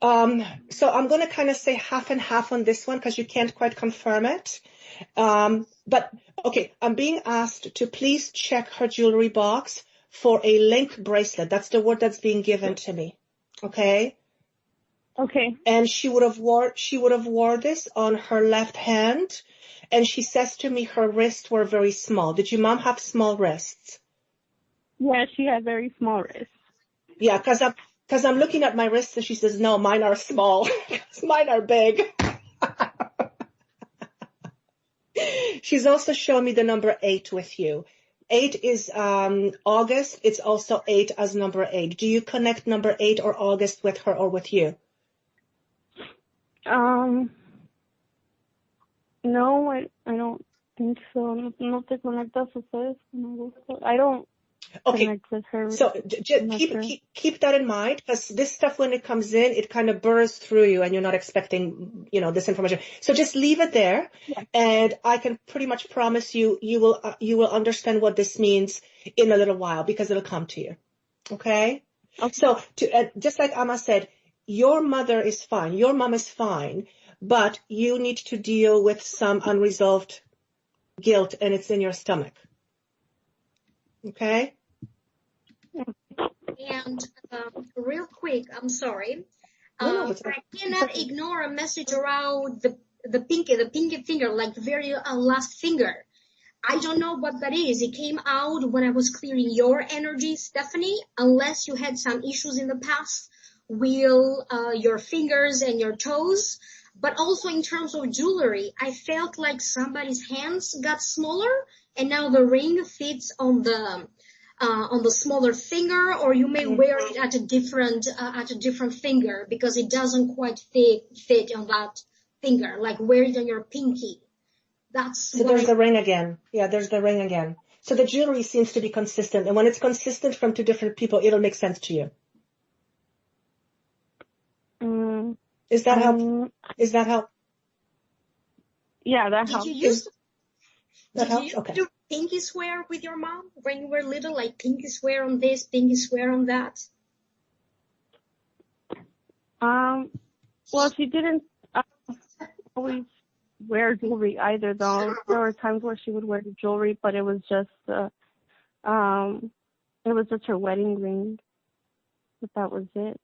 So I'm going to kind of say half and half on this one because you can't quite confirm it. But okay, I'm being asked to please check her jewelry box for a link bracelet. That's the word that's being given to me. Okay? Okay. And she would have wore this on her left hand. And she says to me her wrists were very small. Did your mom have small wrists? Yeah, she had very small wrists. Yeah, because I'm looking at my wrists and she says, no, mine are small. Mine are big. She's also shown me the number 8 with you. 8 is August. It's also 8 as number 8. Do you connect number 8 or August with her or with you? No, I don't think so. No te conectas ustedes. I don't connect with her. So keep that in mind, because this stuff, when it comes in, it kind of bursts through you and you're not expecting, this information. So just leave it there. Yeah. And I can pretty much promise you will understand what this means in a little while, because it'll come to you. Okay? So just like Amma said, your mother is fine. Your mom is fine, but you need to deal with some unresolved guilt, and it's in your stomach. Okay? And real quick, I'm sorry. I cannot ignore a message around the pinky finger, like the very last finger. I don't know what that is. It came out when I was clearing your energy, Stephanie, unless you had some issues in the past with your fingers and your toes. But also in terms of jewelry, I felt like somebody's hands got smaller, and now the ring fits on the smaller finger, or you may wear it at a different finger because it doesn't quite fit on that finger. Like wear it on your pinky. So there's the ring again. Yeah, there's the ring again. So the jewelry seems to be consistent, and when it's consistent from two different people, it'll make sense to you. Is that help? Yeah, that helps. Did you Okay. do pinky swear with your mom when you were little? Like pinky swear on this, pinky swear on that? Well, she didn't always wear jewelry either, though. There were times where she would wear jewelry, but it was just her wedding ring. But that was it.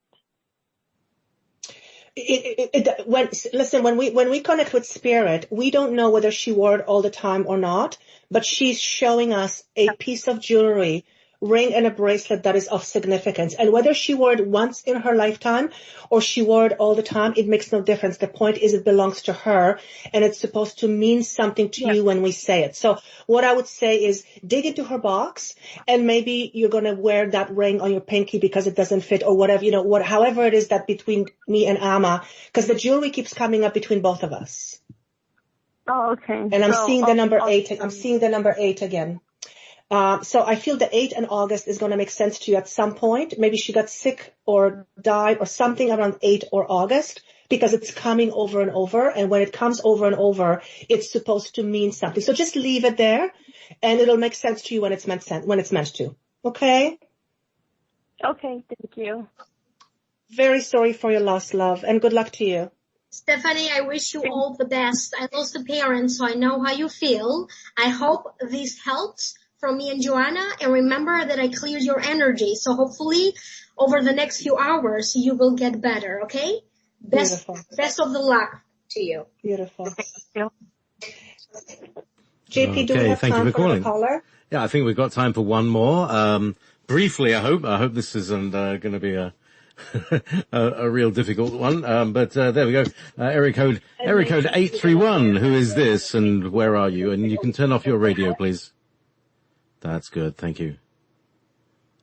When we connect with spirit, we don't know whether she wore it all the time or not, but she's showing us a piece of jewelry, ring and a bracelet that is of significance. And whether she wore it once in her lifetime or she wore it all the time, it makes no difference. The point is it belongs to her, and it's supposed to mean something to you when we say it. So what I would say is dig into her box, and maybe you're going to wear that ring on your pinky because it doesn't fit, or whatever, however it is that between me and Amma, because the jewelry keeps coming up between both of us. Oh, okay. And I'm seeing the number 8. I'm seeing the number 8 again. So I feel the 8 in August is going to make sense to you at some point. Maybe she got sick or died or something around 8 or August, because it's coming over and over. And when it comes over and over, it's supposed to mean something. So just leave it there, and it'll make sense to you when it's meant to. Okay? Okay, thank you. Very sorry for your loss, love, and good luck to you. Stephanie, I wish you all the best. I lost a parent, so I know how you feel. I hope this helps from me and Joanna, and remember that I cleared your energy. So hopefully over the next few hours you will get better, okay? Best of the luck to you. Beautiful. Yeah. JP, do we have thank time you for calling. A caller? Yeah, I think we've got time for one more. Briefly, I hope this isn't going to be a real difficult one. But there we go. Area code 831. Who is this, and where are you? And you can turn off your radio, please. That's good. Thank you.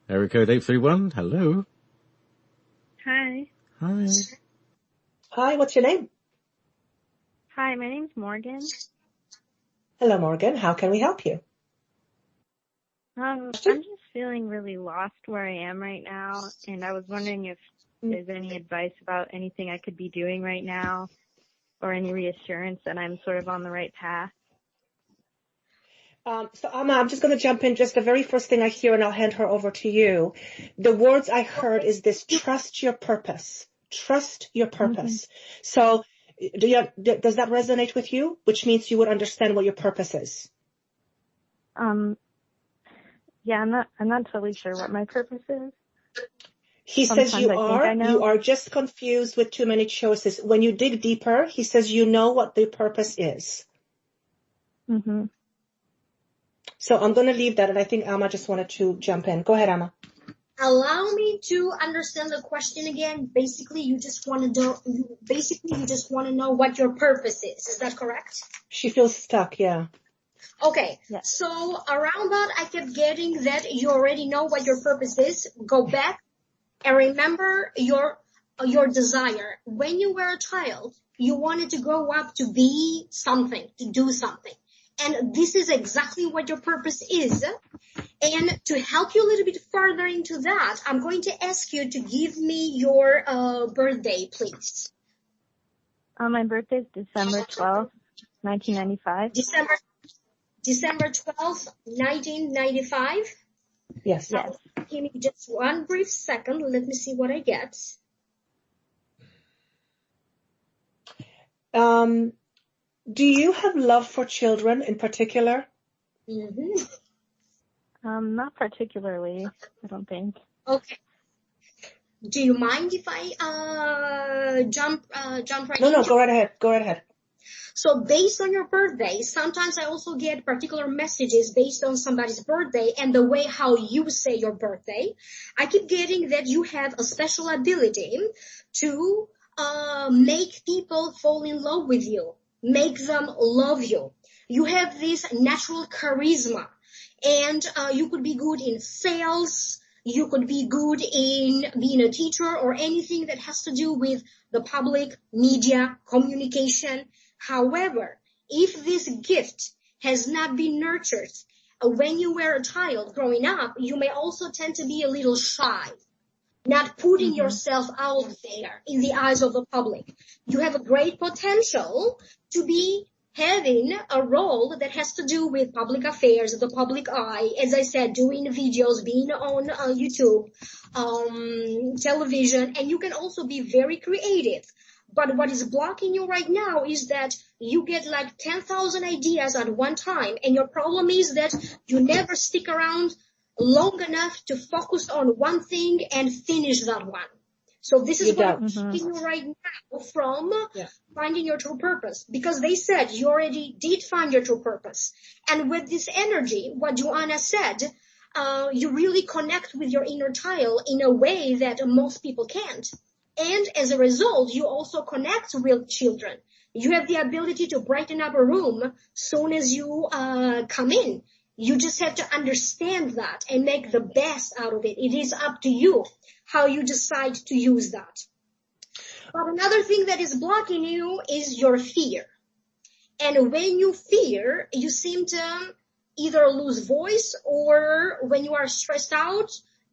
Area code 831. Hello. Hi. Hi. Hi, what's your name? Hi, my name's Morgan. Hello, Morgan. How can we help you? I'm just feeling really lost where I am right now, and I was wondering if there's any advice about anything I could be doing right now, or any reassurance that I'm sort of on the right path. So Amma, I'm just going to jump in. Just the very first thing I hear, and I'll hand her over to you. The words I heard is this: trust your purpose. Trust your purpose. Mm-hmm. So does that resonate with you? Which means you would understand what your purpose is. Yeah, I'm not totally sure what my purpose is. He says you are just confused with too many choices. When you dig deeper, he says you know what the purpose is. Mm-hmm. So I'm going to leave that, and I think Amma just wanted to jump in. Go ahead, Amma. Allow me to understand the question again. Basically, you just want to know what your purpose is. Is that correct? She feels stuck, yeah. Okay, yeah. So around that, I kept getting that you already know what your purpose is. Go back and remember your desire. When you were a child, you wanted to grow up to be something, to do something. And this is exactly what your purpose is. And to help you a little bit further into that, I'm going to ask you to give me your birthday, please. My birthday is December 12th, 1995. December 12th, 1995? Yes. Give me just one brief second. Let me see what I get. Do you have love for children in particular? Mm-hmm. Not particularly, I don't think. Okay. Do you mind if I jump right in? No, go right ahead. So based on your birthday, sometimes I also get particular messages based on somebody's birthday and the way how you say your birthday. I keep getting that you have a special ability to make people fall in love with you, make them love you. You have this natural charisma, and you could be good in sales. You could be good in being a teacher or anything that has to do with the public, media, communication. However, if this gift has not been nurtured when you were a child growing up, you may also tend to be a little shy, not putting yourself out there in the eyes of the public. You have a great potential to be having a role that has to do with public affairs, the public eye, as I said, doing videos, being on YouTube, television, and you can also be very creative. But what is blocking you right now is that you get like 10,000 ideas at one time, and your problem is that you never stick around long enough to focus on one thing and finish that one. So this is what I'm keeping you right now from finding your true purpose, because they said you already did find your true purpose. And with this energy, what Joanna said, you really connect with your inner child in a way that most people can't. And as a result, you also connect with children. You have the ability to brighten up a room soon as you come in. You just have to understand that and make the best out of it. It is up to you how you decide to use that. But another thing that is blocking you is your fear. And when you fear, you seem to either lose voice, or when you are stressed out,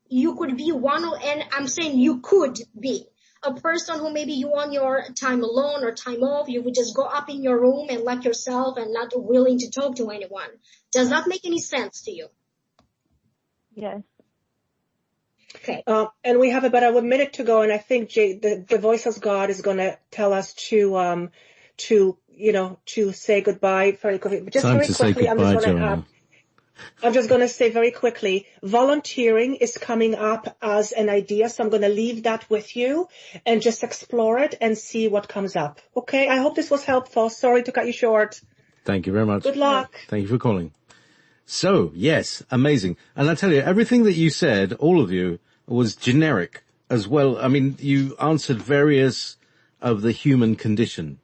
you could be and I'm saying you could be a person who maybe you want your time alone or time off, you would just go up in your room and lock yourself and not willing to talk to anyone. Does that make any sense to you? Yes. Okay. And we have about a minute to go, and I think the voice of God is going to tell us to say goodbye very quickly. But just very quickly, I'm just going to say very quickly, volunteering is coming up as an idea, so I'm going to leave that with you and just explore it and see what comes up. Okay, I hope this was helpful. Sorry to cut you short. Thank you very much. Good luck. Thank you for calling. So, yes, amazing. And I tell you, everything that you said, all of you, was generic as well. I mean, you answered various of the human condition.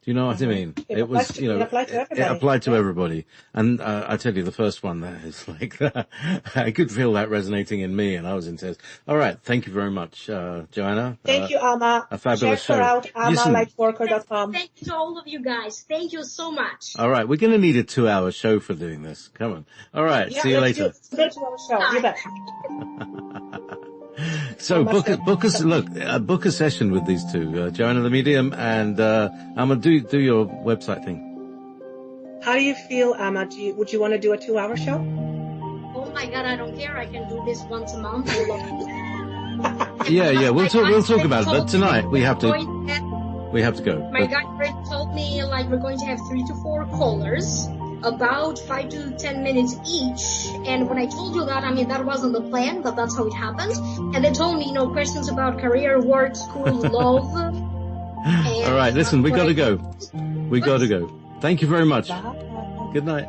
Do you know what I mean? It applied to everybody. And I tell you, the first one, that is like that. I could feel that resonating in me, and I was in tears. All right, thank you very much, Joanna. Thank you, Amma. A fabulous show. Check her out, AmmaLightWorker.com. Thank you to all of you guys. Thank you so much. All right, we're going to need a 2-hour show for doing this. Come on. All right, see you later. Let's do a 2-hour show. You bet. So book a session with these two, Joanna the Medium and Amma, do your website thing. How do you feel, Amma? Would you want to do a 2-hour show? Oh my God, I don't care. I can do this once a month. Yeah, we'll talk about it. But tonight we have to go. My guide told me like we're going to have 3 to 4 callers, about 5 to 10 minutes each. And when I told you that, I mean, that wasn't the plan, but that's how it happened. And they told me, questions about career, work, school, love. All right, listen, we got to go. We got to go. Thank you very much. Bye. Good night.